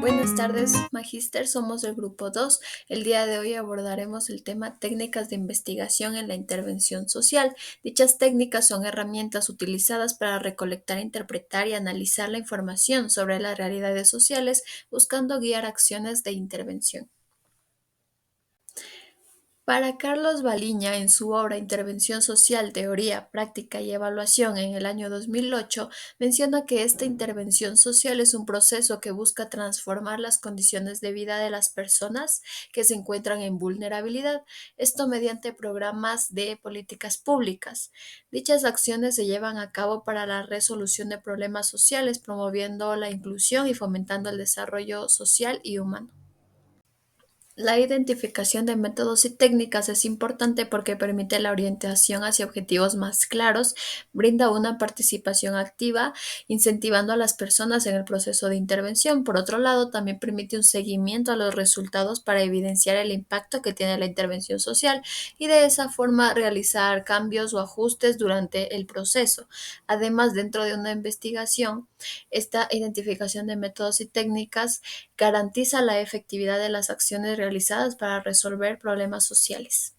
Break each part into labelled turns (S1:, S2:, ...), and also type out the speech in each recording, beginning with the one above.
S1: Buenas tardes, Magíster. Somos del grupo 2. El día de hoy abordaremos el tema técnicas de investigación en la intervención social. Dichas técnicas son herramientas utilizadas para recolectar, interpretar y analizar la información sobre las realidades sociales, buscando guiar acciones de intervención. Para Carlos Baliña, en su obra Intervención Social, Teoría, Práctica y Evaluación en el año 2008, menciona que esta intervención social es un proceso que busca transformar las condiciones de vida de las personas que se encuentran en vulnerabilidad, esto mediante programas de políticas públicas. Dichas acciones se llevan a cabo para la resolución de problemas sociales, promoviendo la inclusión y fomentando el desarrollo social y humano. La identificación de métodos y técnicas es importante porque permite la orientación hacia objetivos más claros, brinda una participación activa, incentivando a las personas en el proceso de intervención. Por otro lado, también permite un seguimiento a los resultados para evidenciar el impacto que tiene la intervención social y de esa forma realizar cambios o ajustes durante el proceso. Además, dentro de una investigación, esta identificación de métodos y técnicas garantiza la efectividad de las acciones realizadas para resolver problemas sociales.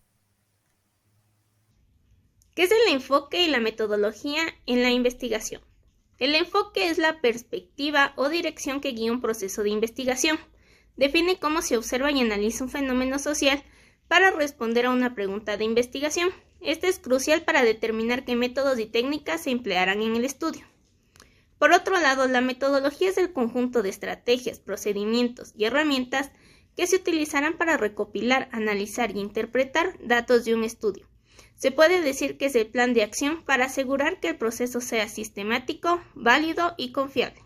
S2: ¿Qué es el enfoque y la metodología en la investigación? El enfoque es la perspectiva o dirección que guía un proceso de investigación. Define cómo se observa y analiza un fenómeno social para responder a una pregunta de investigación. Este es crucial para determinar qué métodos y técnicas se emplearán en el estudio. Por otro lado, la metodología es el conjunto de estrategias, procedimientos y herramientas que se utilizarán para recopilar, analizar y interpretar datos de un estudio. Se puede decir que es el plan de acción para asegurar que el proceso sea sistemático, válido y confiable.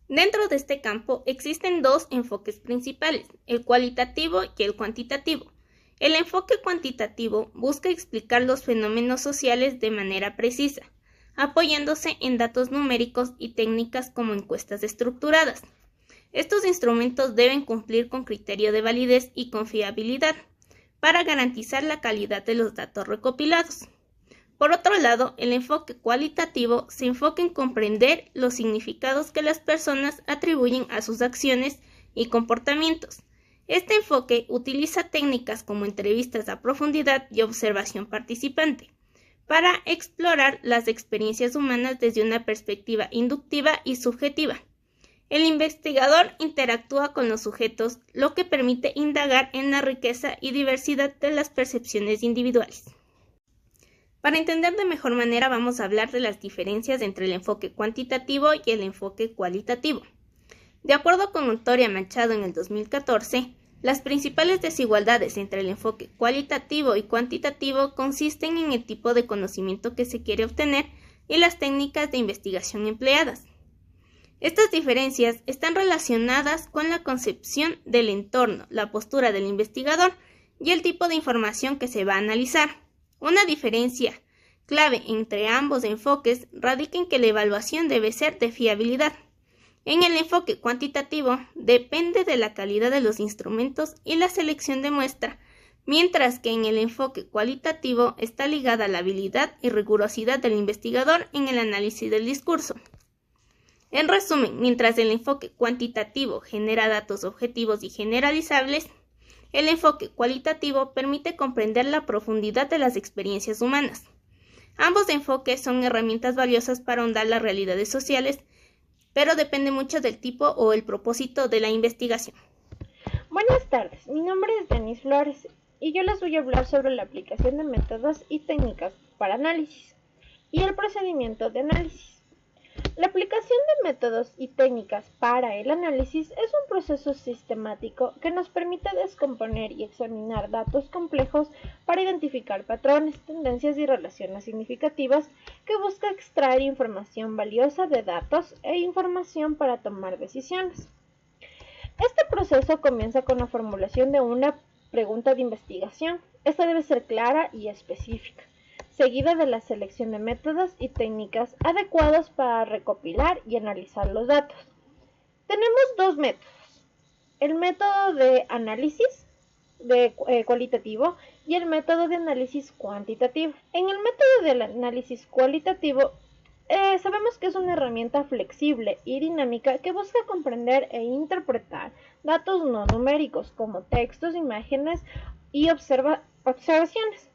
S2: Dentro de este campo existen dos enfoques principales, el cualitativo y el cuantitativo. El enfoque cuantitativo busca explicar los fenómenos sociales de manera precisa, apoyándose en datos numéricos y técnicas como encuestas estructuradas. Estos instrumentos deben cumplir con criterio de validez y confiabilidad para garantizar la calidad de los datos recopilados. Por otro lado, el enfoque cualitativo se enfoca en comprender los significados que las personas atribuyen a sus acciones y comportamientos. Este enfoque utiliza técnicas como entrevistas a profundidad y observación participante para explorar las experiencias humanas desde una perspectiva inductiva y subjetiva. El investigador interactúa con los sujetos, lo que permite indagar en la riqueza y diversidad de las percepciones individuales. Para entender de mejor manera vamos a hablar de las diferencias entre el enfoque cuantitativo y el enfoque cualitativo. De acuerdo con Victoria Machado en el 2014, las principales desigualdades entre el enfoque cualitativo y cuantitativo consisten en el tipo de conocimiento que se quiere obtener y las técnicas de investigación empleadas. Estas diferencias están relacionadas con la concepción del entorno, la postura del investigador y el tipo de información que se va a analizar. Una diferencia clave entre ambos enfoques radica en que la evaluación debe ser de fiabilidad. En el enfoque cuantitativo depende de la calidad de los instrumentos y la selección de muestra, mientras que en el enfoque cualitativo está ligada la habilidad y rigurosidad del investigador en el análisis del discurso. En resumen, mientras el enfoque cuantitativo genera datos objetivos y generalizables, el enfoque cualitativo permite comprender la profundidad de las experiencias humanas. Ambos enfoques son herramientas valiosas para ahondar las realidades sociales, pero depende mucho del tipo o el propósito de la investigación.
S3: Buenas tardes, mi nombre es Denise Flores y yo les voy a hablar sobre la aplicación de métodos y técnicas para análisis y el procedimiento de análisis. La aplicación de métodos y técnicas para el análisis es un proceso sistemático que nos permite descomponer y examinar datos complejos para identificar patrones, tendencias y relaciones significativas que busca extraer información valiosa de datos e información para tomar decisiones. Este proceso comienza con la formulación de una pregunta de investigación. Esta debe ser clara y específica, seguida de la selección de métodos y técnicas adecuados para recopilar y analizar los datos. Tenemos dos métodos: el método de análisis cualitativo y el método de análisis cuantitativo. En el método del análisis cualitativo Sabemos que es una herramienta flexible y dinámica que busca comprender e interpretar datos no numéricos como textos, imágenes y observaciones.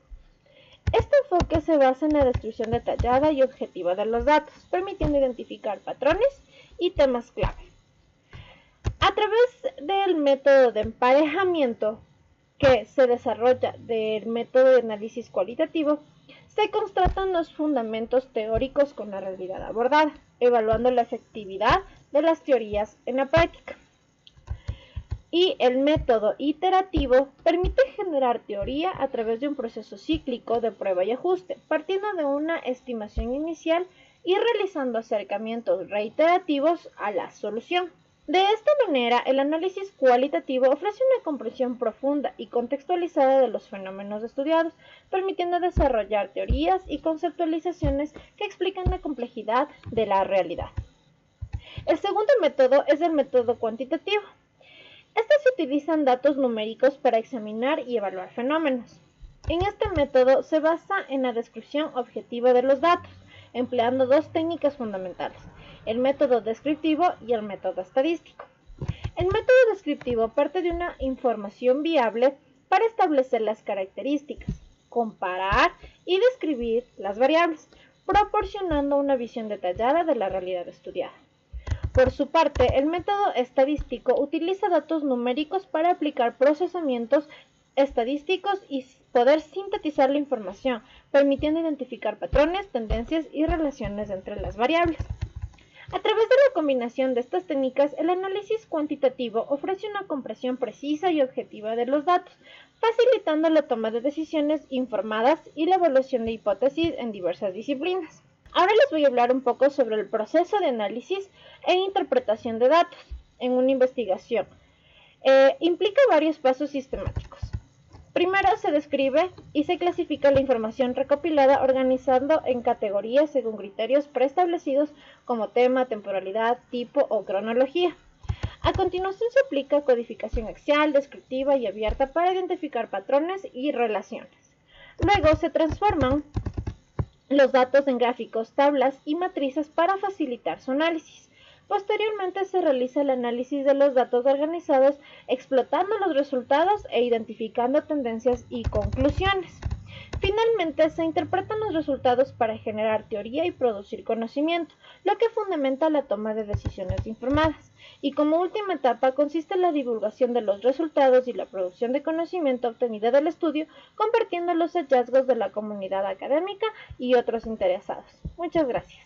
S3: Este enfoque se basa en la descripción detallada y objetiva de los datos, permitiendo identificar patrones y temas clave. A través del método de emparejamiento que se desarrolla del método de análisis cualitativo, se constatan los fundamentos teóricos con la realidad abordada, evaluando la efectividad de las teorías en la práctica. Y el método iterativo permite generar teoría a través de un proceso cíclico de prueba y ajuste, partiendo de una estimación inicial y realizando acercamientos reiterativos a la solución. De esta manera, el análisis cualitativo ofrece una comprensión profunda y contextualizada de los fenómenos estudiados, permitiendo desarrollar teorías y conceptualizaciones que explican la complejidad de la realidad. El segundo método es el método cuantitativo. Estos utilizan datos numéricos para examinar y evaluar fenómenos. En este método se basa en la descripción objetiva de los datos, empleando dos técnicas fundamentales, el método descriptivo y el método estadístico. El método descriptivo parte de una información viable para establecer las características, comparar y describir las variables, proporcionando una visión detallada de la realidad estudiada. Por su parte, el método estadístico utiliza datos numéricos para aplicar procesamientos estadísticos y poder sintetizar la información, permitiendo identificar patrones, tendencias y relaciones entre las variables. A través de la combinación de estas técnicas, el análisis cuantitativo ofrece una comprensión precisa y objetiva de los datos, facilitando la toma de decisiones informadas y la evaluación de hipótesis en diversas disciplinas. Ahora les voy a hablar un poco sobre el proceso de análisis e interpretación de datos en una investigación. Implica varios pasos sistemáticos. Primero se describe y se clasifica la información recopilada organizando en categorías según criterios preestablecidos como tema, temporalidad, tipo o cronología. A continuación se aplica codificación axial, descriptiva y abierta para identificar patrones y relaciones. Luego se transforman los datos en gráficos, tablas y matrices para facilitar su análisis. Posteriormente se realiza el análisis de los datos organizados, explotando los resultados e identificando tendencias y conclusiones. Finalmente, se interpretan los resultados para generar teoría y producir conocimiento, lo que fundamenta la toma de decisiones informadas. Y como última etapa consiste en la divulgación de los resultados y la producción de conocimiento obtenida del estudio, compartiendo los hallazgos de la comunidad académica y otros interesados. Muchas gracias.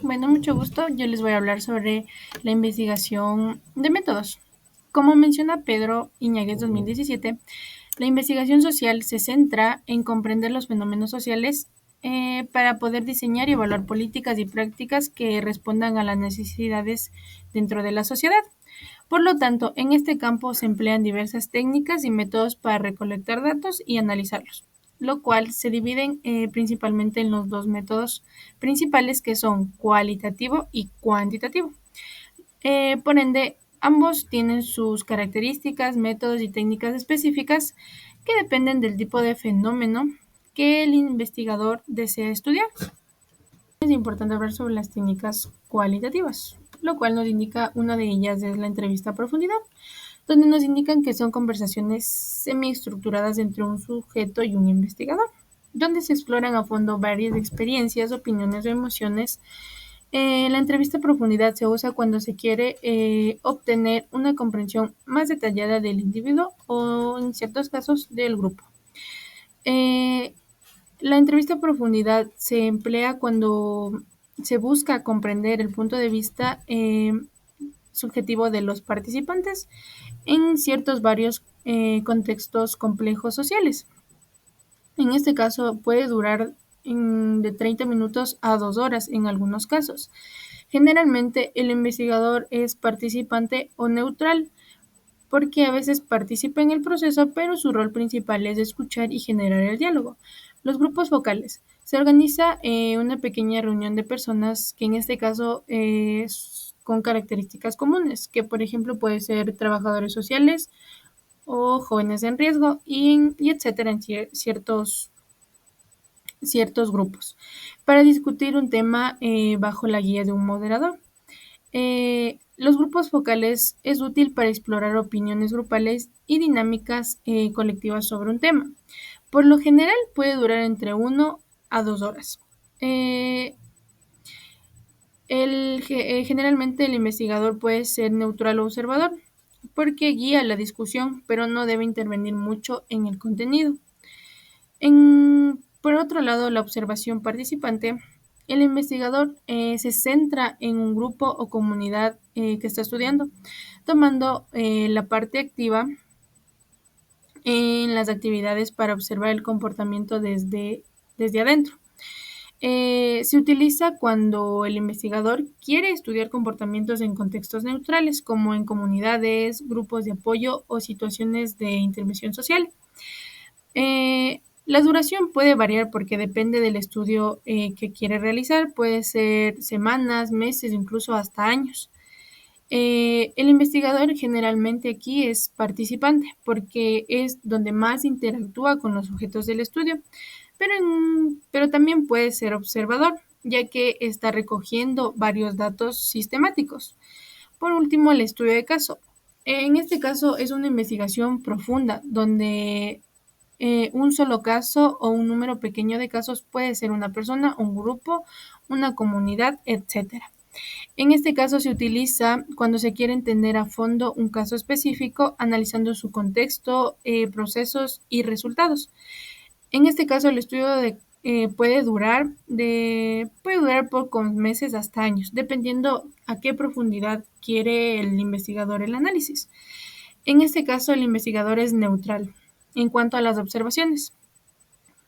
S4: Bueno, mucho gusto. Yo les voy a hablar sobre la investigación de métodos. Como menciona Pedro Iñáguez 2017, la investigación social se centra en comprender los fenómenos sociales para poder diseñar y evaluar políticas y prácticas que respondan a las necesidades dentro de la sociedad. Por lo tanto, en este campo se emplean diversas técnicas y métodos para recolectar datos y analizarlos, lo cual se dividen principalmente en los dos métodos principales que son cualitativo y cuantitativo. Por ende, ambos tienen sus características, métodos y técnicas específicas que dependen del tipo de fenómeno que el investigador desea estudiar. Es importante hablar sobre las técnicas cualitativas, lo cual nos indica una de ellas es la entrevista a profundidad, donde nos indican que son conversaciones semiestructuradas entre un sujeto y un investigador, donde se exploran a fondo varias experiencias, opiniones o emociones. La entrevista a profundidad se usa cuando se quiere obtener una comprensión más detallada del individuo o, en ciertos casos, del grupo. La entrevista a profundidad se emplea cuando se busca comprender el punto de vista subjetivo de los participantes en ciertos varios contextos complejos sociales. En este caso puede durar de 30 minutos a 2 horas en algunos casos. Generalmente el investigador es participante o neutral, porque a veces participa en el proceso, pero su rol principal es escuchar y generar el diálogo. Los grupos focales. Se organiza una pequeña reunión de personas que en este caso es con características comunes, que por ejemplo puede ser trabajadores sociales o jóvenes en riesgo y etcétera en ciertos ciertos grupos para discutir un tema bajo la guía de un moderador. Los grupos focales es útil para explorar opiniones grupales y dinámicas colectivas sobre un tema. Por lo general puede durar entre 1 a 2 horas. Generalmente el investigador puede ser neutral o observador porque guía la discusión, pero no debe intervenir mucho en el contenido. Por otro lado, la observación participante, el investigador se centra en un grupo o comunidad que está estudiando, tomando la parte activa en las actividades para observar el comportamiento desde adentro. Se utiliza cuando el investigador quiere estudiar comportamientos en contextos neutrales, como en comunidades, grupos de apoyo o situaciones de intervención social. La duración puede variar porque depende del estudio que quiere realizar, puede ser semanas, meses, incluso hasta años. El investigador generalmente aquí es participante porque es donde más interactúa con los sujetos del estudio, pero también puede ser observador, ya que está recogiendo varios datos sistemáticos. Por último, el estudio de caso. En este caso es una investigación profunda donde un solo caso o un número pequeño de casos puede ser una persona, un grupo, una comunidad, etcétera. En este caso se utiliza cuando se quiere entender a fondo un caso específico, analizando su contexto, procesos y resultados. En este caso el estudio puede durar pocos meses hasta años, dependiendo a qué profundidad quiere el investigador el análisis. En este caso el investigador es neutral en cuanto a las observaciones,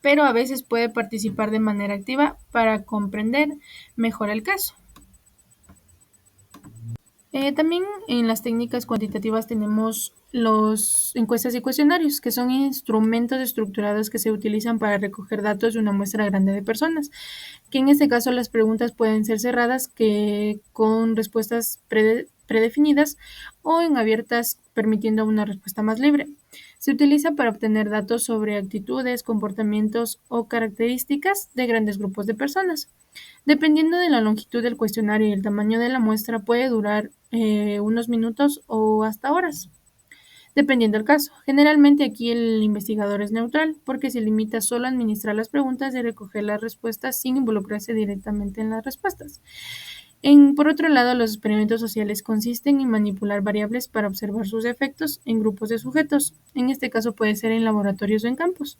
S4: pero a veces puede participar de manera activa para comprender mejor el caso. También en las técnicas cuantitativas tenemos los encuestas y cuestionarios, que son instrumentos estructurados que se utilizan para recoger datos de una muestra grande de personas, que en este caso las preguntas pueden ser cerradas con respuestas predefinidas o en abiertas, permitiendo una respuesta más libre. Se utiliza para obtener datos sobre actitudes, comportamientos o características de grandes grupos de personas. Dependiendo de la longitud del cuestionario y el tamaño de la muestra, puede durar unos minutos o hasta horas, dependiendo del caso. Generalmente aquí el investigador es neutral porque se limita solo a administrar las preguntas y recoger las respuestas sin involucrarse directamente en las respuestas. Por otro lado, los experimentos sociales consisten en manipular variables para observar sus efectos en grupos de sujetos. En este caso puede ser en laboratorios o en campos.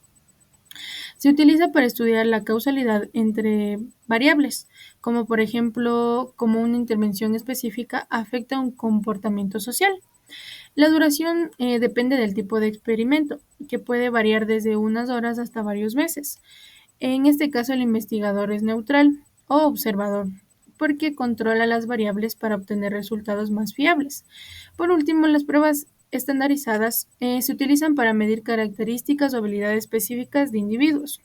S4: Se utiliza para estudiar la causalidad entre variables, como por ejemplo, cómo una intervención específica afecta a un comportamiento social. La duración depende del tipo de experimento, que puede variar desde unas horas hasta varios meses. En este caso, el investigador es neutral o observador, porque controla las variables para obtener resultados más fiables. Por último, las pruebas estandarizadas se utilizan para medir características o habilidades específicas de individuos.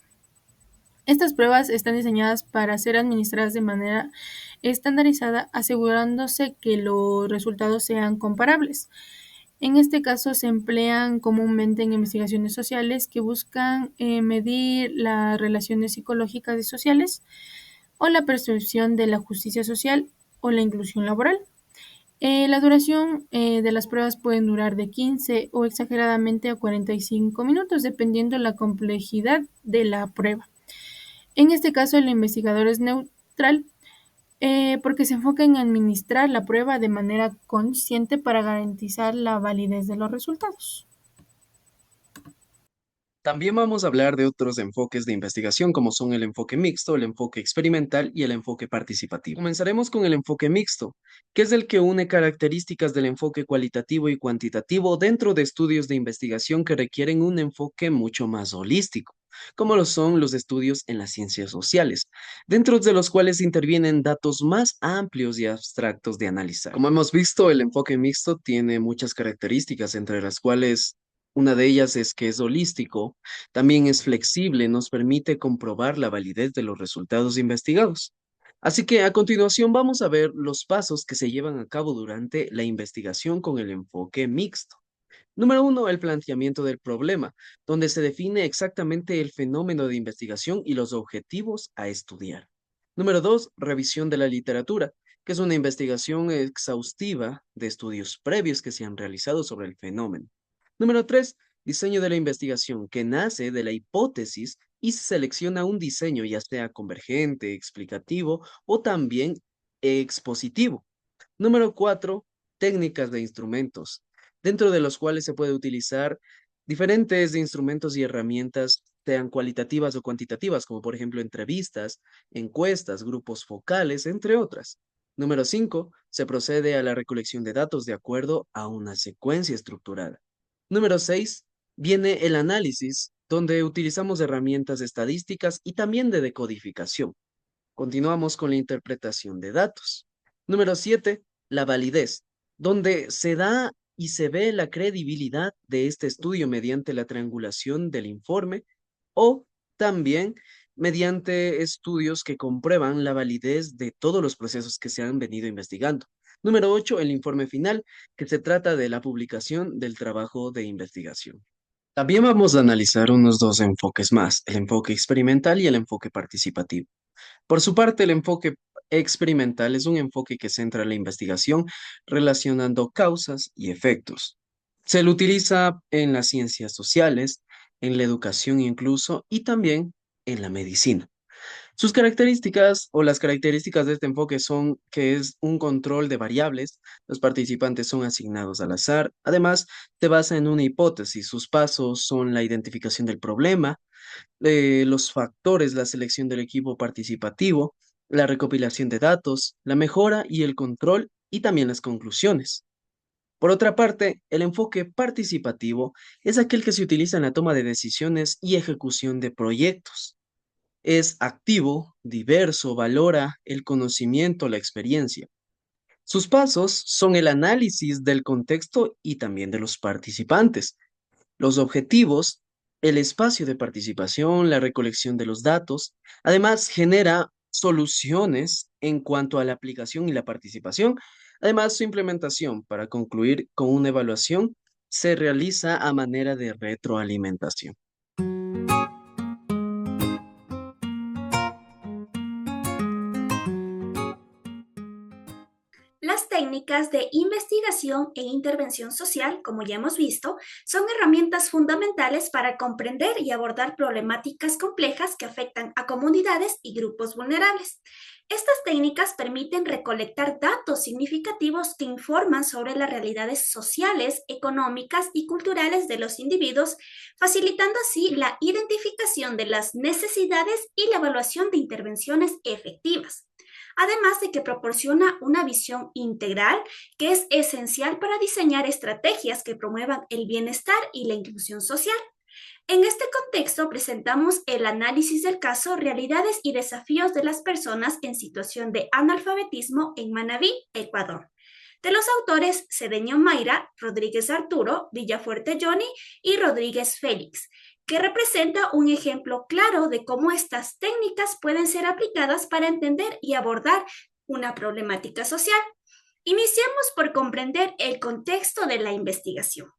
S4: Estas pruebas están diseñadas para ser administradas de manera estandarizada, asegurándose que los resultados sean comparables. En este caso se emplean comúnmente en investigaciones sociales que buscan medir las relaciones psicológicas y sociales o la percepción de la justicia social o la inclusión laboral. La duración de las pruebas pueden durar de 15 o exageradamente a 45 minutos, dependiendo de la complejidad de la prueba. En este caso, el investigador es neutral porque se enfoca en administrar la prueba de manera consciente para garantizar la validez de los resultados.
S5: También vamos a hablar de otros enfoques de investigación, como son el enfoque mixto, el enfoque experimental y el enfoque participativo. Comenzaremos con el enfoque mixto, que es el que une características del enfoque cualitativo y cuantitativo dentro de estudios de investigación que requieren un enfoque mucho más holístico, como lo son los estudios en las ciencias sociales, dentro de los cuales intervienen datos más amplios y abstractos de analizar. Como hemos visto, el enfoque mixto tiene muchas características, entre las cuales una de ellas es que es holístico, también es flexible, nos permite comprobar la validez de los resultados investigados. Así que a continuación vamos a ver los pasos que se llevan a cabo durante la investigación con el enfoque mixto. Número uno, el planteamiento del problema, donde se define exactamente el fenómeno de investigación y los objetivos a estudiar. Número dos, revisión de la literatura, que es una investigación exhaustiva de estudios previos que se han realizado sobre el fenómeno. Número tres, diseño de la investigación, que nace de la hipótesis y se selecciona un diseño, ya sea convergente, explicativo o también expositivo. Número cuatro, técnicas de instrumentos, dentro de los cuales se puede utilizar diferentes instrumentos y herramientas, sean cualitativas o cuantitativas, como por ejemplo entrevistas, encuestas, grupos focales, entre otras. Número cinco, se procede a la recolección de datos de acuerdo a una secuencia estructurada. Número seis, viene el análisis, donde utilizamos herramientas estadísticas y también de decodificación. Continuamos con la interpretación de datos. Número 7, la validez, donde se da y se ve la credibilidad de este estudio mediante la triangulación del informe o también mediante estudios que comprueban la validez de todos los procesos que se han venido investigando. Número 8, el informe final, que se trata de la publicación del trabajo de investigación. También vamos a analizar unos dos enfoques más, el enfoque experimental y el enfoque participativo. Por su parte, el enfoque experimental es un enfoque que centra la investigación relacionando causas y efectos. Se lo utiliza en las ciencias sociales, en la educación incluso, y también en la medicina. Sus características o las características de este enfoque son que es un control de variables, los participantes son asignados al azar, además se basa en una hipótesis, sus pasos son la identificación del problema, los factores, la selección del equipo participativo, la recopilación de datos, la mejora y el control y también las conclusiones. Por otra parte, el enfoque participativo es aquel que se utiliza en la toma de decisiones y ejecución de proyectos. Es activo, diverso, valora el conocimiento, la experiencia. Sus pasos son el análisis del contexto y también de los participantes, los objetivos, el espacio de participación, la recolección de los datos. Además, genera soluciones en cuanto a la aplicación y la participación. Además, su implementación para concluir con una evaluación se realiza a manera de retroalimentación.
S6: Las técnicas de investigación e intervención social, como ya hemos visto, son herramientas fundamentales para comprender y abordar problemáticas complejas que afectan a comunidades y grupos vulnerables. Estas técnicas permiten recolectar datos significativos que informan sobre las realidades sociales, económicas y culturales de los individuos, facilitando así la identificación de las necesidades y la evaluación de intervenciones efectivas, además de que proporciona una visión integral que es esencial para diseñar estrategias que promuevan el bienestar y la inclusión social. En este contexto presentamos el análisis del caso Realidades y desafíos de las personas en situación de analfabetismo en Manabí, Ecuador, de los autores Cedeño Mayra, Rodríguez Arturo, Villafuerte Johnny y Rodríguez Félix, que representa un ejemplo claro de cómo estas técnicas pueden ser aplicadas para entender y abordar una problemática social. Iniciemos por comprender el contexto de la investigación.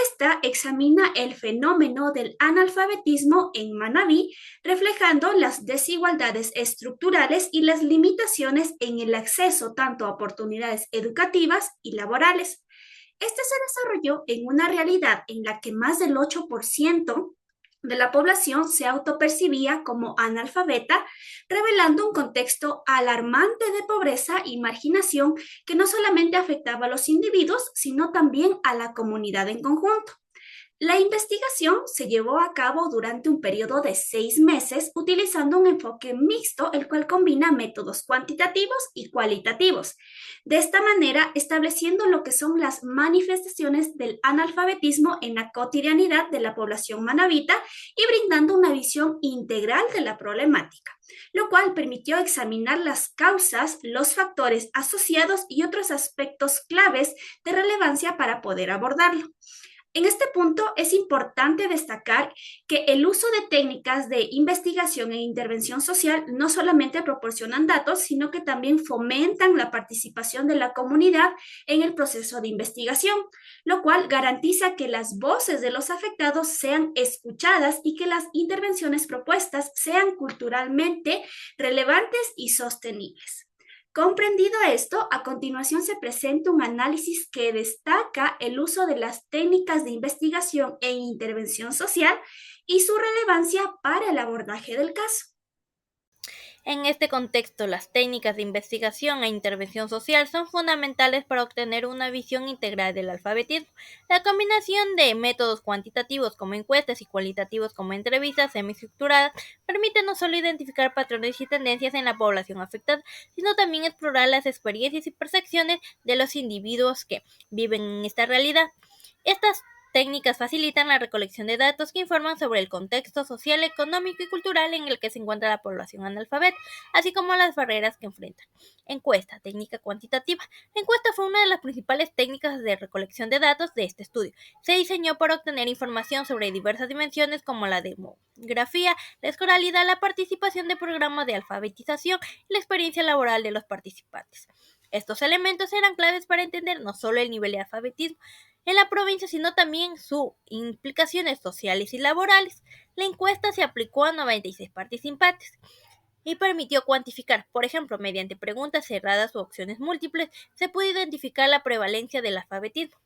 S6: Esta examina el fenómeno del analfabetismo en Manabí, reflejando las desigualdades estructurales y las limitaciones en el acceso tanto a oportunidades educativas y laborales. Este se desarrolló en una realidad en la que más del 8% de la población se autopercibía como analfabeta, revelando un contexto alarmante de pobreza y marginación que no solamente afectaba a los individuos, sino también a la comunidad en conjunto. La investigación se llevó a cabo durante un periodo de 6 meses utilizando un enfoque mixto, el cual combina métodos cuantitativos y cualitativos. De esta manera, estableciendo lo que son las manifestaciones del analfabetismo en la cotidianidad de la población manabita y brindando una visión integral de la problemática, lo cual permitió examinar las causas, los factores asociados y otros aspectos claves de relevancia para poder abordarlo. En este punto es importante destacar que el uso de técnicas de investigación e intervención social no solamente proporcionan datos, sino que también fomentan la participación de la comunidad en el proceso de investigación, lo cual garantiza que las voces de los afectados sean escuchadas y que las intervenciones propuestas sean culturalmente relevantes y sostenibles. Comprendido esto, a continuación se presenta un análisis que destaca el uso de las técnicas de investigación e intervención social y su relevancia para el abordaje del caso.
S7: En este contexto, las técnicas de investigación e intervención social son fundamentales para obtener una visión integral del alfabetismo. La combinación de métodos cuantitativos como encuestas y cualitativos como entrevistas semiestructuradas permite no solo identificar patrones y tendencias en la población afectada, sino también explorar las experiencias y percepciones de los individuos que viven en esta realidad. Estas técnicas facilitan la recolección de datos que informan sobre el contexto social, económico y cultural en el que se encuentra la población analfabeta, así como las barreras que enfrentan. Encuesta, técnica cuantitativa. La encuesta fue una de las principales técnicas de recolección de datos de este estudio. Se diseñó para obtener información sobre diversas dimensiones como la demografía, la escolaridad, la participación de programas de alfabetización y la experiencia laboral de los participantes. Estos elementos eran claves para entender no solo el nivel de alfabetismo en la provincia, sino también sus implicaciones sociales y laborales. La encuesta se aplicó a 96 participantes y permitió cuantificar, por ejemplo, mediante preguntas cerradas o opciones múltiples, se pudo identificar la prevalencia del alfabetismo.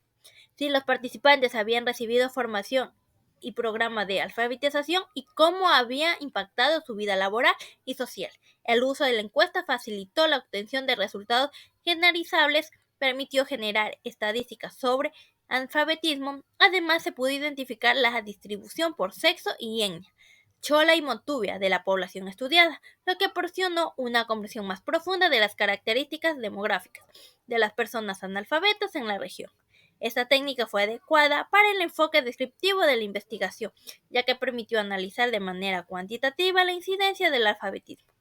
S7: Si los participantes habían recibido formación y programa de alfabetización y cómo había impactado su vida laboral y social. El uso de la encuesta facilitó la obtención de resultados generalizables, permitió generar estadísticas sobre alfabetismo. Además, se pudo identificar la distribución por sexo y etnia, chola y montuvia de la población estudiada, lo que proporcionó una comprensión más profunda de las características demográficas de las personas analfabetas en la región. Esta técnica fue adecuada para el enfoque descriptivo de la investigación, ya que permitió analizar de manera cuantitativa la incidencia del alfabetismo,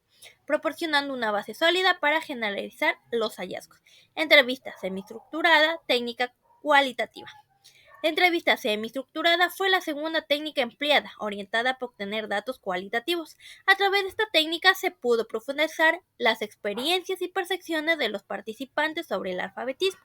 S7: proporcionando una base sólida para generalizar los hallazgos. Entrevista semiestructurada, técnica cualitativa. La entrevista semiestructurada fue la segunda técnica empleada, orientada para obtener datos cualitativos. A través de esta técnica se pudo profundizar las experiencias y percepciones de los participantes sobre el alfabetismo.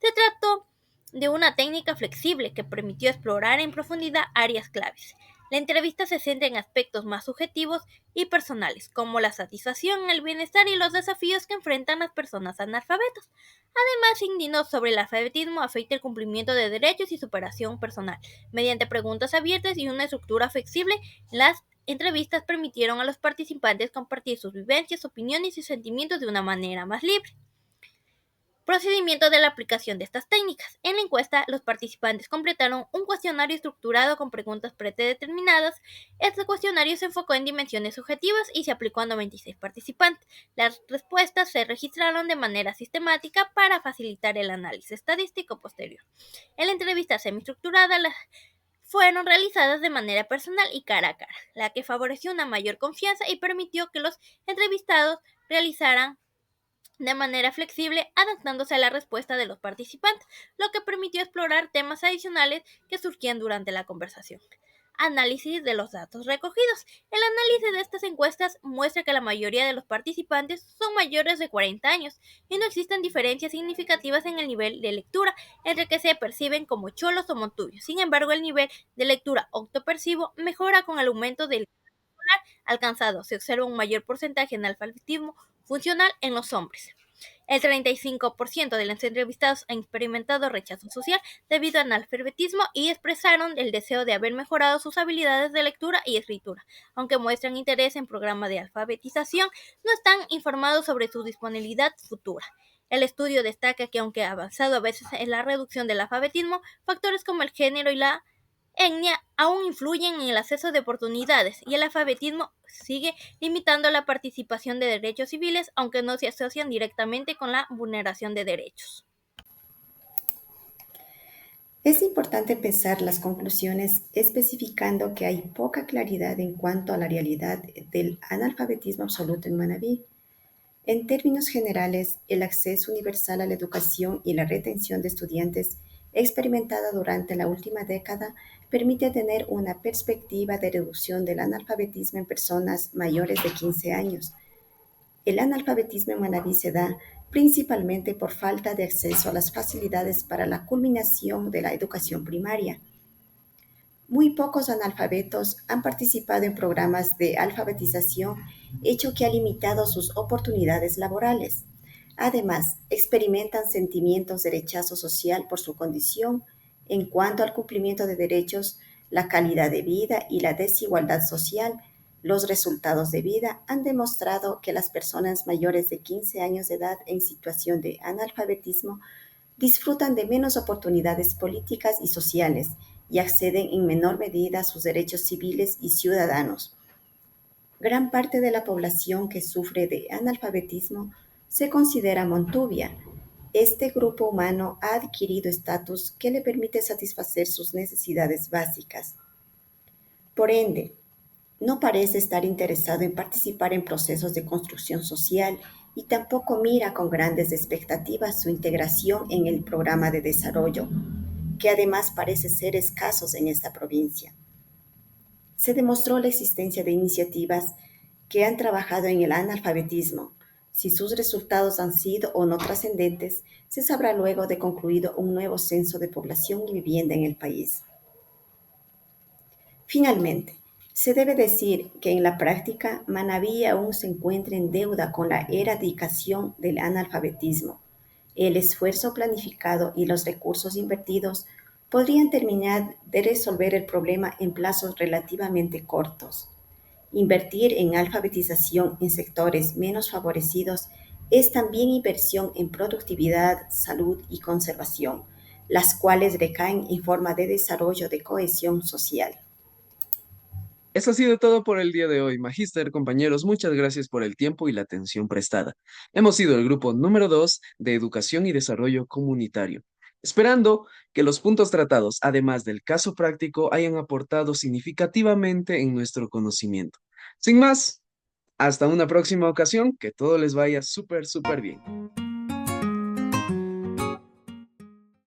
S7: Se trató de una técnica flexible que permitió explorar en profundidad áreas claves. La entrevista se centra en aspectos más subjetivos y personales, como la satisfacción, el bienestar y los desafíos que enfrentan las personas analfabetas. Además, indicó sobre el alfabetismo afecta el cumplimiento de derechos y superación personal. Mediante preguntas abiertas y una estructura flexible, las entrevistas permitieron a los participantes compartir sus vivencias, opiniones y sentimientos de una manera más libre. Procedimiento de la aplicación de estas técnicas. En la encuesta, los participantes completaron un cuestionario estructurado con preguntas predeterminadas. Este cuestionario se enfocó en dimensiones subjetivas y se aplicó a 96 participantes. Las respuestas se registraron de manera sistemática para facilitar el análisis estadístico posterior. En la entrevista semiestructurada, las fueron realizadas de manera personal y cara a cara, la que favoreció una mayor confianza y permitió que los entrevistados realizaran de manera flexible, adaptándose a la respuesta de los participantes, lo que permitió explorar temas adicionales que surgían durante la conversación. Análisis de los datos recogidos. El análisis de estas encuestas muestra que la mayoría de los participantes son mayores de 40 años y no existen diferencias significativas en el nivel de lectura entre que se perciben como cholos o montubios. Sin embargo, el nivel de lectura octopercibo mejora con el aumento del alcanzado. Se observa un mayor porcentaje de analfabetismo funcional en los hombres. El 35% de los entrevistados han experimentado rechazo social debido al analfabetismo y expresaron el deseo de haber mejorado sus habilidades de lectura y escritura. Aunque muestran interés en programas de alfabetización, no están informados sobre su disponibilidad futura. El estudio destaca que, aunque ha avanzado a veces en la reducción del alfabetismo, factores como el género y la etnia aún influyen en el acceso de oportunidades y el alfabetismo sigue limitando la participación de derechos civiles, aunque no se asocian directamente con la vulneración de derechos.
S8: Es importante empezar las conclusiones especificando que hay poca claridad en cuanto a la realidad del analfabetismo absoluto en Manabí. En términos generales, el acceso universal a la educación y la retención de estudiantes experimentada durante la última década, permite tener una perspectiva de reducción del analfabetismo en personas mayores de 15 años. El analfabetismo en Manabí se da principalmente por falta de acceso a las facilidades para la culminación de la educación primaria. Muy pocos analfabetos han participado en programas de alfabetización, hecho que ha limitado sus oportunidades laborales. Además, experimentan sentimientos de rechazo social por su condición en cuanto al cumplimiento de derechos, la calidad de vida y la desigualdad social. Los resultados de vida han demostrado que las personas mayores de 15 años de edad en situación de analfabetismo disfrutan de menos oportunidades políticas y sociales y acceden en menor medida a sus derechos civiles y ciudadanos. Gran parte de la población que sufre de analfabetismo se considera montubia. Este grupo humano ha adquirido estatus que le permite satisfacer sus necesidades básicas. Por ende, no parece estar interesado en participar en procesos de construcción social y tampoco mira con grandes expectativas su integración en el programa de desarrollo, que además parece ser escasos en esta provincia. Se demostró la existencia de iniciativas que han trabajado en el analfabetismo. Si sus resultados han sido o no trascendentes, se sabrá luego de concluido un nuevo censo de población y vivienda en el país. Finalmente, se debe decir que en la práctica Manabí aún se encuentra en deuda con la erradicación del analfabetismo. El esfuerzo planificado y los recursos invertidos podrían terminar de resolver el problema en plazos relativamente cortos. Invertir en alfabetización en sectores menos favorecidos es también inversión en productividad, salud y conservación, las cuales recaen en forma de desarrollo de cohesión social.
S5: Eso ha sido todo por el día de hoy, Magíster, compañeros. Muchas gracias por el tiempo y la atención prestada. Hemos sido el grupo número 2 de Educación y Desarrollo Comunitario, esperando que los puntos tratados, además del caso práctico, hayan aportado significativamente en nuestro conocimiento. Sin más, hasta una próxima ocasión, que todo les vaya súper, súper bien.